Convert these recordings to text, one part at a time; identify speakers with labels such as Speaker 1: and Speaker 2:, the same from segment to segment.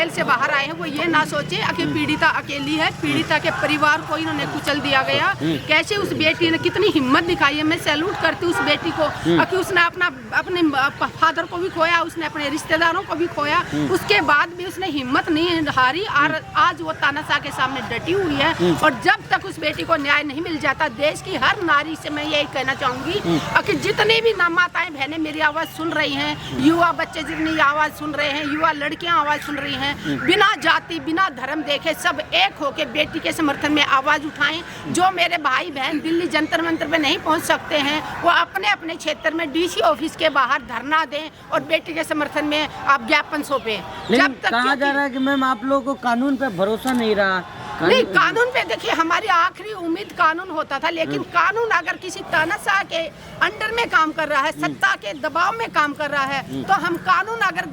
Speaker 1: Jail से बाहर आए हैं वो ये ना सोचे कि पीड़िता अकेली है, पीड़िता के परिवार को इन्होंने कुचल दिया गया। कैसे उस बेटी ने कितनी हिम्मत दिखाई है, मैं सैल्यूट करती हूँ उस बेटी को कि उसने अपने फादर को भी खोया, उसने अपने रिश्तेदारों को भी खोया, उसके बाद भी उसने हिम्मत नहीं हारी और आज वो तानाशाह के सामने डटी हुई है। और जब तक उस बेटी को न्याय नहीं मिल जाता, देश की हर नारी से मैं यही कहना चाहूंगी कि जितनी भी माताएं बहनें मेरी आवाज सुन रही हैं, युवा बच्चे जितनी आवाज सुन रहे हैं, युवा लड़कियां आवाज सुन रही हैं, बिना जाति बिना धर्म देखे सब एक होके बेटी के समर्थन में आवाज उठाएं। जो मेरे भाई बहन दिल्ली जंतर मंतर पे नहीं पहुंच सकते हैं वो अपने अपने क्षेत्र में डीसी ऑफिस के बाहर धरना दें और बेटी के समर्थन में आप ज्ञापन सौंपें। जब तक
Speaker 2: कहा जा रहा है कि मैम आप लोगों को कानून पे भरोसा नहीं रहा।
Speaker 1: नहीं, कानून पे देखिए हमारी आखिरी उम्मीद कानून होता था, लेकिन कानून अगर किसी तानाशाह के अंडर में काम कर रहा है, सत्ता के दबाव में काम कर रहा है, तो हम कानून अगर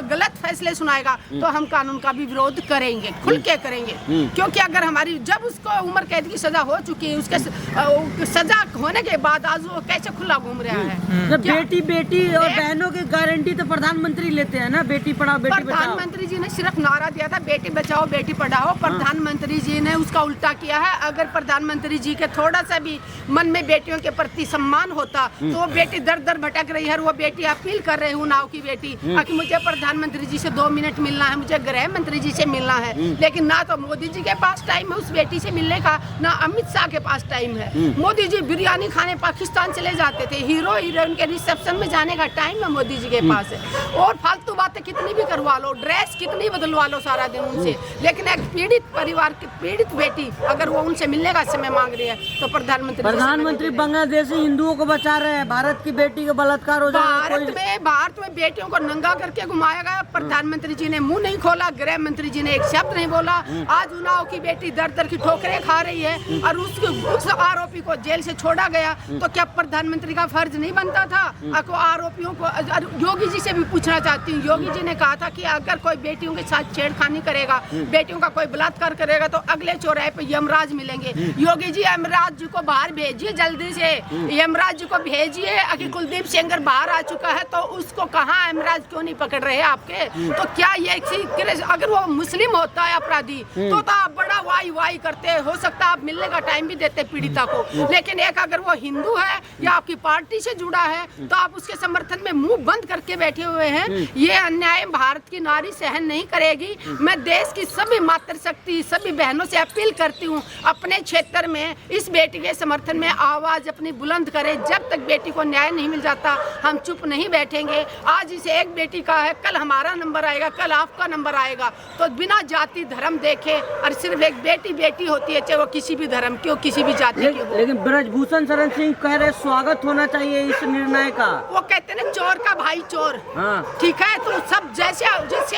Speaker 1: गलत फैसले सुनाएगा तो हम कानून का भी विरोध करेंगे, खुल के करेंगे। क्योंकि अगर हमारी जब उसको उम्र कैद की सजा हो चुकी है, उसके सजा होने के बाद आज वो कैसे खुला घूम रहा है।
Speaker 2: बेटी और बहनों की गारंटी तो प्रधानमंत्री लेते हैं ना, बेटी पढ़ाओ बेटी बचाओ।
Speaker 1: प्रधानमंत्री जी ने सिर्फ नारा दिया था बेटी बचाओ बेटी पढ़ाओ, प्रधानमंत्री जी ने उसका उल्टा किया है। अगर प्रधानमंत्री जी के थोड़ा सा भी मन में बेटियों के प्रति सम्मान होता तो वो बेटी दर दर भटक रही है। वो बेटी अपील कर रही हूँ नाव की बेटी कि मुझे प्रधानमंत्री जी से 2 मिनट मिलना है, मुझे गृह मंत्री जी से मिलना है, लेकिन ना तो मोदी जी के पास टाइम है उस बेटी से मिलने का, ना अमित शाह के पास टाइम है। मोदी जी बिरयानी खाने पाकिस्तान चले जाते थे, हीरो हीरोइन के रिसेप्शन में जाने का टाइम है मोदी जी के पास है। और फालतू बातें कितनी भी करवा लो, ड्रेस कितनी बदलवा लो सारा दिन उनसे, लेकिन एक पीड़ित परिवार की पीड़ित बेटी अगर वो उनसे मिलने का समय मांग रही है तो प्रधानमंत्री
Speaker 2: बांग्लादेशी हिंदुओं को बचा रहे हैं, भारत की बेटी का बलात्कार हो जाए।
Speaker 1: भारत में बेटियों को नंगा करके घुमाया गया, प्रधानमंत्री जी ने मुंह नहीं खोला, गृह मंत्री जी ने एक शब्द नहीं बोला। आज उन्नाव की बेटी दर दर की ठोकरें खा रही है और उस आरोपी को जेल से छोड़ा गया, तो क्या प्रधानमंत्री का फर्ज नहीं बनता था आरोपियों को? योगी जी से भी पूछना चाहती हूँ, योगी जी ने कहा था कि अगर कोई बेटियों के साथ छेड़खानी करेगा, बेटियों का कोई बलात्कार करेगा तो अगले चौराहे पे यमराज मिलेंगे। योगी जी यमराज जी को बाहर भेजिए, जल्दी से यमराज जी को भेजिए। अगर कुलदीप सेंगर बाहर आ चुका है तो उसको कहाँ यमराज क्यों नहीं पकड़ रहे आपके? तो क्या ये अगर वो मुस्लिम होता है अपराधी तो आप बड़ा वाई करते, हो सकता है आप मिलने का टाइम भी देते पीड़िता को, लेकिन एक अगर वो हिंदू है या आपकी पार्टी से जुड़ा है तो आप उसके समर्थन में मुंह बंद करके बैठे हुए हैं। ये अन्याय भारत की नारी सहन नहीं करेगी। मैं देश की सभी मातृशक्ति सभी बहनों से अपील करती हूँ, अपने क्षेत्र में इस बेटी के समर्थन में आवाज अपनी बुलंद करें। जब तक बेटी को न्याय नहीं मिल जाता हम चुप नहीं बैठेंगे। आज इसे एक बेटी का है, कल हमारा नंबर आएगा, कल आपका नंबर आएगा। तो बिना जाति धर्म देखे, और सिर्फ एक बेटी होती है, चाहे वो किसी भी धर्म की हो, किसी भी जाति की हो।
Speaker 2: लेकिन ब्रजभूषण शरण सिंह कह रहे स्वागत होना चाहिए इस निर्णय का।
Speaker 1: वो कहते हैं चोर का भाई चोर, ठीक है, तो सब जैसे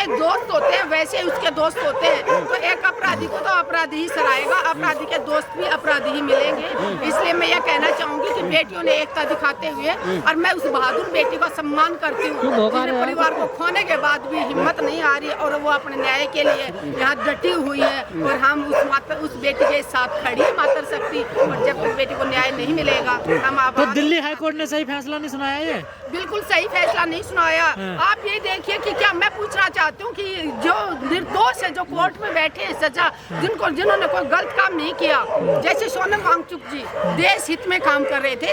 Speaker 1: दोस्त होते हैं वैसे उसके दोस्त होते हैं। तो एक अपराधी को तो अपराधी ही सराएगा, अपराधी के दोस्त भी अपराधी ही मिलेंगे। इसलिए मैं ये कहना चाहूंगी कि बेटियों ने एकता दिखाते हुए, और मैं उस बहादुर बेटी का सम्मान करती हूँ जिसने परिवार को खोने के बाद भी हिम्मत नहीं आ रही और वो अपने न्याय के लिए यहाँ डटी हुई है। और हम उस बेटी के साथ खड़ी है मातृशक्ति, और जब तक बेटी को न्याय नहीं मिलेगा हम
Speaker 3: तो दिल्ली हाईकोर्ट ने सही फैसला नहीं सुनाया, ये
Speaker 1: बिल्कुल सही फैसला नहीं सुनाया। आप ये देखिए कि क्या मैं पूछना चाहती हूँ कि जो निर्दोष है, जो कोर्ट में बैठे हैं सजा, जिन्होंने कोई गलत काम नहीं किया, जैसे सोनम वांगचुक जी देश हित में काम कर रहे थे,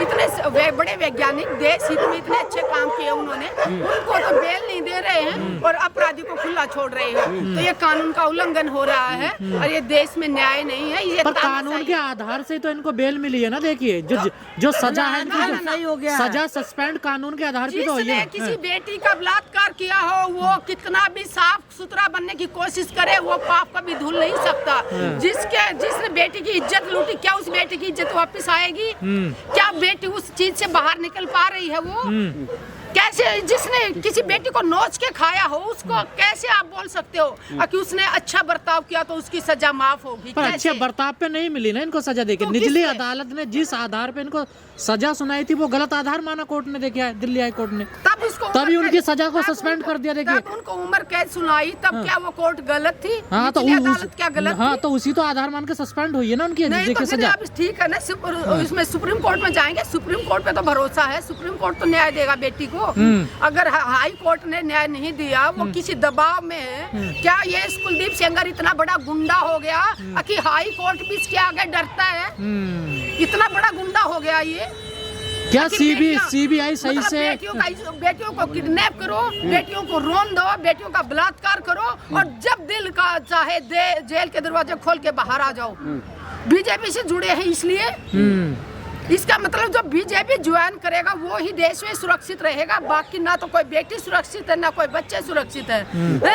Speaker 1: इतने बड़े वैज्ञानिक देश हित में इतने अच्छे काम किए उन्होंने, उनको तो बेल नहीं दे रहे हैं और अपराधी को खुला छोड़ रहे हैं। तो ये कानून का उल्लंघन हो रहा है और ये देश में न्याय नहीं है। ये
Speaker 3: पर कानून के आधार से तो इनको बेल मिली है ना। देखिए जो सजा है
Speaker 2: सही हो गया,
Speaker 3: सजा सस्पेंड कानून के आधार पे तो हुई है।
Speaker 1: किसी बेटी का बलात्कार किया हो, वो कितना भी साफ सुथरा बनने की कोशिश करे, वो पाप कभी धुल नहीं सकता। जिसने बेटी की इज्जत लूटी, क्या उस बेटी की इज्जत वापस आएगी? क्या बेटी उस चीज से बाहर निकल पा रही है? वो कैसे, जिसने किसी बेटी को नोच के खाया हो, उसको कैसे आप बोल सकते हो कि उसने अच्छा बर्ताव किया तो उसकी सजा माफ होगी?
Speaker 3: पर अच्छे बर्ताव पे नहीं मिली ना इनको सजा देके। निचली अदालत ने जिस आधार पे इनको सजा सुनाई थी वो गलत आधार माना कोर्ट ने, देखा दिल्ली हाई कोर्ट ने, तभी उनकी सजा को सस्पेंड कर दिया। देखिए
Speaker 1: उनको उम्र कैद सुनाई, तब क्या वो कोर्ट गलत थी?
Speaker 3: हाँ तो
Speaker 1: अदालत क्या गलत?
Speaker 3: हाँ तो उसी तो आधार मान के सस्पेंड हुई है ना उनकी सजा।
Speaker 1: ठीक है ना, इसमें सुप्रीम कोर्ट में जाएंगे, सुप्रीम कोर्ट पे तो भरोसा है, सुप्रीम कोर्ट तो न्याय देगा बेटी को। अगर हाई कोर्ट ने न्याय नहीं दिया, वो किसी दबाव में है। क्या ये कुलदीप सेंगर इतना बड़ा गुंडा हो गया कि हाई कोर्ट भी इसके आगे डरता है? इतना बड़ा गुंडा हो गया ये।
Speaker 3: क्या सीबीआई सही
Speaker 1: मतलब
Speaker 3: से
Speaker 1: बेटियों को किडनैप करो, बेटियों को रोन दो, बेटियों का बलात्कार करो, और जब दिल का चाहे जेल के दरवाजे खोल के बाहर आ जाओ। बीजेपी से जुड़े हैं इसलिए। इसका मतलब जो बीजेपी ज्वाइन करेगा वो ही देश में सुरक्षित रहेगा, बाकी ना तो कोई बेटी सुरक्षित है ना कोई बच्चे सुरक्षित है।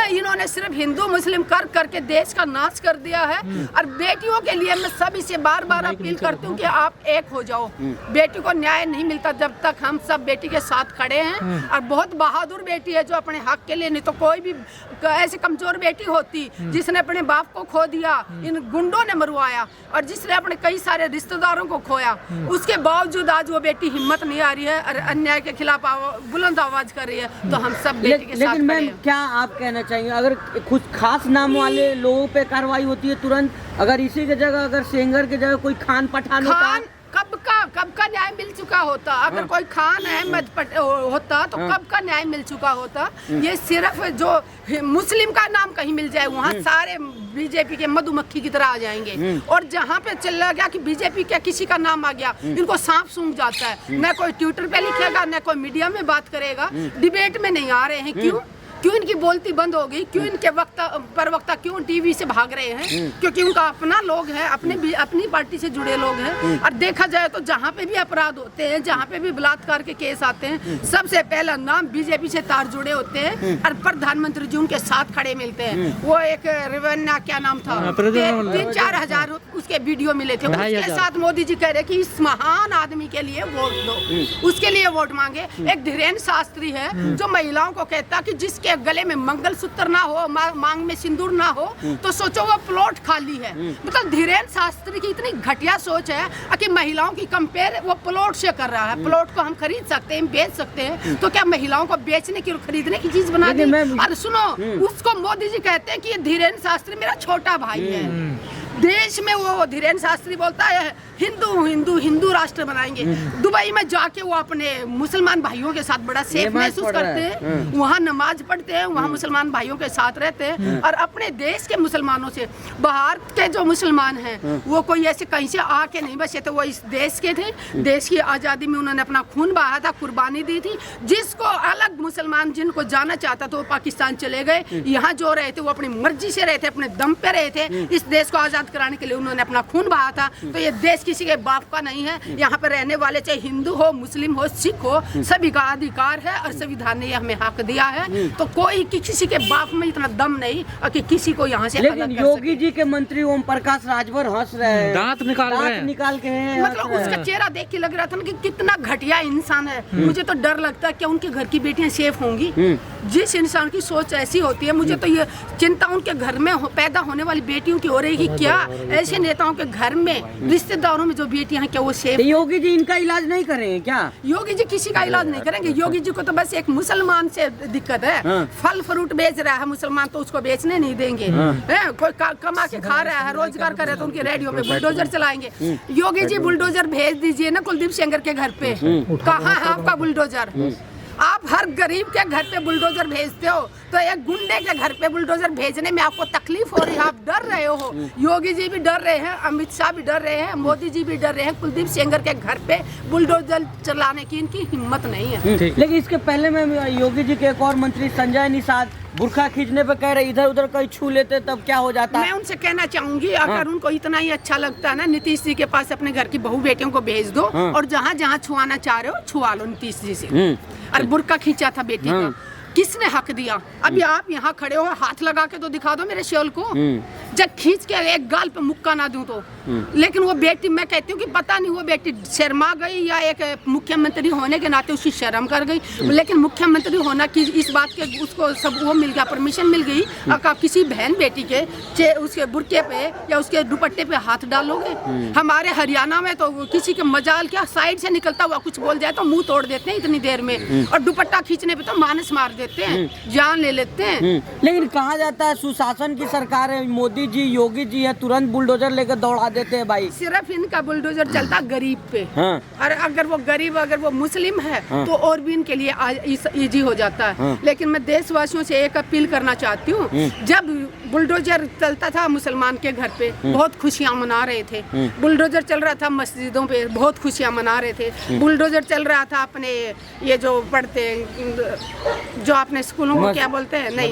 Speaker 1: इन्होंने सिर्फ हिंदू मुस्लिम कर करके देश का नाश कर दिया है। और बेटियों के लिए मैं सभी से बार बार अपील करती हूँ कि आप एक हो जाओ। बेटी को न्याय नहीं मिलता जब तक हम सब बेटी के साथ खड़े हैं। और बहुत बहादुर बेटी है जो अपने हक के लिए, नहीं तो कोई भी ऐसी कमजोर बेटी होती जिसने अपने बाप को खो दिया, इन गुंडों ने मरवाया, और जिसने अपने कई सारे रिश्तेदारों को खोया, उसके बावजूद आज वो बेटी हिम्मत नहीं आ रही है और अन्याय के खिलाफ बुलंद आवाज कर रही है। तो हम सब बेटी के साथ
Speaker 2: लेकिन मैम,
Speaker 1: खड़े हैं।
Speaker 2: क्या आप कहना चाहेंगे, अगर कुछ खास नाम वाले लोगों पे कार्रवाई होती है तुरंत, अगर इसी की जगह अगर सेंगर की जगह कोई खान पठान होता,
Speaker 1: कब का न्याय मिल चुका होता? अगर कोई खान अहमद होता तो कब का न्याय मिल चुका होता? ये सिर्फ जो मुस्लिम का नाम कहीं मिल जाए वहाँ सारे बीजेपी के मधुमक्खी की तरह आ जाएंगे। और जहाँ पे चला गया कि बीजेपी के किसी का नाम आ गया, इनको सांप सूंघ जाता है। न कोई ट्विटर पे लिखेगा, न कोई मीडिया में बात करेगा, डिबेट में नहीं आ रहे हैं। क्यों इनकी बोलती बंद हो गई? क्यों इनके प्रवक्ता क्यों टीवी से भाग रहे हैं? क्योंकि उनका अपना लोग है, अपनी पार्टी से जुड़े लोग हैं। और देखा जाए तो जहाँ पे भी अपराध होते हैं, जहाँ पे भी बलात्कार के केस आते हैं, सबसे पहला नाम बीजेपी से तार जुड़े होते हैं और प्रधानमंत्री जी उनके साथ खड़े मिलते हैं। वो एक रेवन्ना क्या नाम था, 3-4 हजार उसके वीडियो मिले थे, उसके साथ मोदी जी कह रहे कि इस महान आदमी के लिए वोट दो, उसके लिए वोट मांगे। एक धीरेन्द्र शास्त्री है जो महिलाओं को कहता कि जिसके गले में मंगलसूत्र ना हो, मांग में सिंदूर ना हो, तो सोचो वो प्लॉट खाली है। मतलब धीरेन्द्र शास्त्री की इतनी घटिया सोच है कि महिलाओं की कंपेयर वो प्लॉट से कर रहा है। प्लॉट को हम खरीद सकते हैं, बेच सकते हैं, तो क्या महिलाओं को बेचने की और खरीदने की चीज बना दी? और सुनो, उसको मोदी जी कहते हैं कि ये धीरेन्द्र शास्त्री मेरा छोटा भाई है। देश में वो धीरेन्द्र शास्त्री बोलता है हिंदू राष्ट्र बनाएंगे। दुबई में जाके वो अपने मुसलमान भाइयों के साथ बड़ा सेफ महसूस करते हैं, वहाँ नमाज पढ़ते हैं, वहाँ मुसलमान भाइयों के साथ रहते हैं। और अपने देश के मुसलमानों से, बाहर के जो मुसलमान हैं वो कोई ऐसे कहीं से आके नहीं बसे थे, वो इस देश के थे। देश की आज़ादी में उन्होंने अपना खून बहाया था, कुर्बानी दी थी। जिसको अलग मुसलमान जिनको जाना चाहता था वो पाकिस्तान चले गए। यहाँ जो रहे थे वो अपनी मर्जी से रहे थे, अपने दम पे रहे थे। इस देश को आज़ाद कराने के लिए उन्होंने अपना खून बहाया था। तो ये देश किसी के बाप का नहीं है। यहाँ पे रहने वाले चाहे हिंदू हो, मुस्लिम हो, सिख हो, सभी का अधिकार है और संविधान ने हमें हक दिया है। तो कोई किसी के बाप में इतना दम नहीं कि किसी को यहाँ से
Speaker 2: लेकिन योगी जी के मंत्री ओम प्रकाश राजभर हंस रहे हैं,
Speaker 3: दांत निकाल के हैं।
Speaker 1: मतलब उसका चेहरा देख के लग रहा था ना कि कितना घटिया इंसान है। मुझे तो डर लगता है कि उनके घर की बेटियां सेफ होंगी। जिस इंसान की सोच ऐसी होती है, मुझे तो ये चिंता उनके घर में पैदा होने वाली बेटियों की हो रही है। क्या ऐसे नेताओं के घर में, रिश्तेदारों में जो बेटियां हैं, क्या वो सेफ?
Speaker 2: योगी जी इनका इलाज नहीं करेंगे क्या?
Speaker 1: योगी जी किसी का इलाज नहीं करेंगे। योगी जी को तो बस एक मुसलमान से दिक्कत है। फल फ्रूट बेच रहा है मुसलमान, तो उसको बेचने नहीं देंगे। कोई कमा के खा रहा है, रोजगार कर रहा है, तो उनकी रेडियो पे बुलडोजर चलाएंगे। योगी जी बुलडोजर भेज दीजिए ना कुलदीप सेंगर के घर पे। कहाँ है आपका बुलडोजर? आप हर गरीब के घर पे बुलडोजर भेजते हो, तो एक गुंडे के घर पे बुलडोजर भेजने में आपको तकलीफ हो रही है, आप डर रहे हो। योगी जी भी डर रहे हैं, अमित शाह भी डर रहे हैं, मोदी जी भी डर रहे हैं। कुलदीप सेंगर के घर पे बुलडोजर चलाने की इनकी हिम्मत नहीं है।
Speaker 2: लेकिन इसके पहले में योगी जी के एक और मंत्री संजय निषाद बुर्खा खींचने पे कह रहे इधर उधर कहीं छू लेते तब क्या हो जाता?
Speaker 1: मैं उनसे कहना चाहूंगी, अगर उनको इतना ही अच्छा लगता है ना, नीतीश जी के पास अपने घर की बहू बेटियों को भेज दो और जहाँ जहाँ छुआना चाह रहे हो छुआ लो नीतीश जी से। और बुर्का खींचा था बेटी का, किसने हक दिया? अभी आप यहाँ खड़े हो, हाथ लगा के तो दिखा दो मेरे शॉल को। जब खींच के एक गाल पे मुक्का ना दूं तो। लेकिन वो बेटी, मैं कहती हूँ कि पता नहीं वो बेटी शर्मा गई या एक मुख्यमंत्री होने के नाते उसकी शर्म कर गई। लेकिन मुख्यमंत्री होना की इस बात के उसको सब वो मिल गया, परमिशन मिल गई। अगर किसी बहन बेटी के उसके बुरके पे या उसके दुपट्टे पे हाथ डालोगे? हमारे हरियाणा में तो किसी के मजाल क्या, साइड से निकलता हुआ कुछ बोल जाए तो मुंह तोड़ देते हैं इतनी देर में। और दुपट्टा खींचने पे तो मानस मार देते हैं, जान ले लेते हैं।
Speaker 2: लेकिन कहा जाता है सुशासन की सरकार है, मोदी जी योगी जी है, तुरंत बुलडोजर लेकर दौड़ा देते हैं भाई।
Speaker 1: सिर्फ इनका बुलडोजर चलता गरीब पे।
Speaker 2: हाँ।
Speaker 1: और अगर वो गरीब, अगर वो मुस्लिम है तो और भी इनके लिए इजी हो जाता है। लेकिन मैं देशवासियों से एक अपील करना चाहती हूँ, जब बुलडोजर चलता था मुसलमान के घर पे बहुत खुशियाँ मना रहे थे, बुलडोजर चल रहा था मस्जिदों पे बहुत खुशियाँ मना रहे थे, बुलडोजर चल रहा था अपने ये जो पढ़ते जो अपने स्कूलों को क्या बोलते हैं, नहीं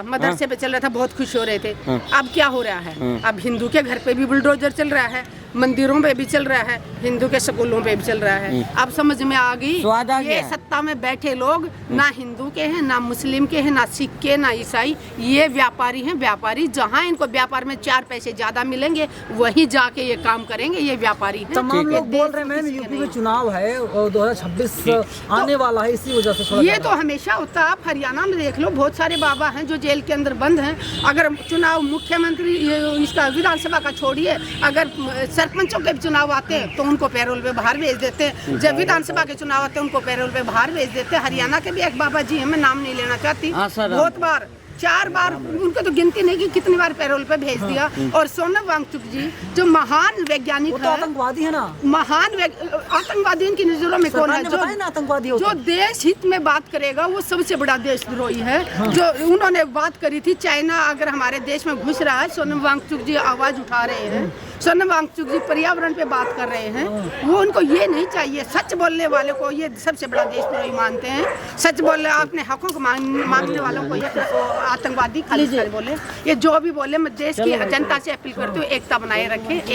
Speaker 1: मदरसे पे चल रहा था, बहुत खुश हो रहे थे। अब क्या हो रहा है, अब हिंदू के घर पे भी बुलडोजर चल रहा है, मंदिरों पे भी चल रहा है, हिंदू के स्कूलों पे भी चल रहा है। अब समझ में आ गई, ये सत्ता में बैठे लोग ना हिंदू के हैं, ना मुस्लिम के हैं, ना सिख के, ना ईसाई, ये व्यापारी हैं। व्यापारी जहाँ इनको व्यापार में 4 पैसे ज्यादा मिलेंगे वहीं जाके ये काम करेंगे, ये व्यापारी हैं।
Speaker 4: तमाम लोग बोल रहे हैं मैम यूपी में चुनाव है और 2026 आने वाला है, इसी वजह से
Speaker 1: ये तो हमेशा होता है। आप हरियाणा में देख लो, बहुत सारे बाबा हैं जो जेल के अंदर बंद हैं। अगर चुनाव मुख्यमंत्री इसका विधानसभा का छोड़िए, अगर सरपंचों के चुनाव आते हैं तो उनको पैरोल पे बाहर भेज देते हैं, जब विधानसभा के चुनाव आते हैं उनको पैरोल पे बाहर भेज देते हैं। हरियाणा के भी एक बाबा जी हैं, मैं नाम नहीं लेना चाहती, बहुत बार 4 बार उनको तो गिनती नहीं कि कितनी बार पैरोल पे भेज दिया। और सोनम वांगचुक जी जो महान वैज्ञानिक है,
Speaker 4: आतंकवादी है ना,
Speaker 1: महान आतंकवादी इनकी नजरों में कौन है? जो देश हित में बात करेगा वो सबसे बड़ा देशद्रोही है। जो उन्होंने बात करी थी चाइना अगर हमारे देश में घुस रहा है, सोनम वांगचुक जी आवाज उठा रहे हैं, सोनम वांगचुक जी पर्यावरण पे बात कर रहे हैं। वो उनको ये नहीं चाहिए, सच बोलने वाले को ये सबसे बड़ा देशद्रोही मानते हैं। सच बोलने, अपने हकों को मांगने वालों को ये आतंकवादी खाली बोले। ये जो भी बोले, मैं देश की जनता से अपील करती हूँ एकता बनाए रखें।